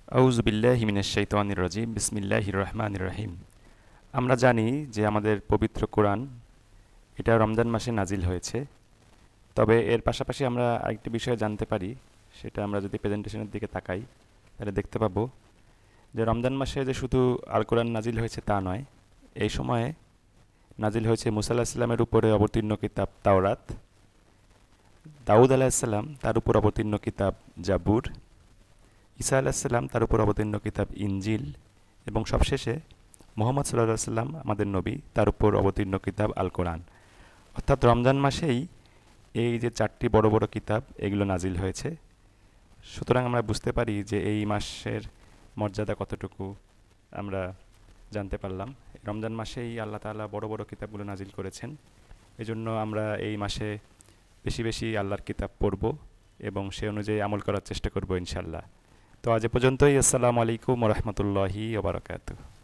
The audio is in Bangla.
আউযু বিল্লাহি মিনাশ শাইতানির রাজিম বিসমিল্লাহির রহমানির রহিম। আমরা জানি যে আমাদের পবিত্র কোরআন এটা রমজান মাসে নাজিল হয়েছে। তবে এর পাশাপাশি আমরা আরেকটি বিষয় জানতে পারি, সেটা আমরা যদি প্রেজেন্টেশনের দিকে তাকাই তাহলে দেখতে পাবো যে রমজান মাসে যে শুধু আল কোরআন নাজিল হয়েছে তা নয়। এই সময়ে নাজিল হয়েছে মুসা আলাহিসাল্লামের উপরে অবতীর্ণ কিতাব তাওরাত, দাউদ আলাহিসাল্লাম তার উপর অবতীর্ণ কিতাব জাবুর, ঈসা আলাহিসাল্লাম তার উপর অবতীর্ণ কিতাব ইনজিল এবং সবশেষে মুহাম্মদ সাল্লাল্লাহু আলাইহি সাল্লাম আমাদের নবী তার উপর অবতীর্ণ কিতাব আল কোরআন। অর্থাৎ রমজান মাসেই এই যে চারটি বড় বড় কিতাব এগুলো নাজিল হয়েছে। সুতরাং আমরা বুঝতে পারি যে এই মাসের মর্যাদা কতটুকু আমরা জানতে পারলাম। রমজান মাসেই আল্লাহ তাআলা বড় বড় কিতাবগুলো নাজিল করেছেন। এজন্য আমরা এই মাসে বেশি বেশি আল্লাহর কিতাব পড়ব এবং সে অনুযায়ী আমল করার চেষ্টা করব ইনশাআল্লাহ। তো আজ এ পর্যন্তই। আসসালামু আলাইকুম ওয়া রাহমাতুল্লাহি ওয়া বারাকাতুহু।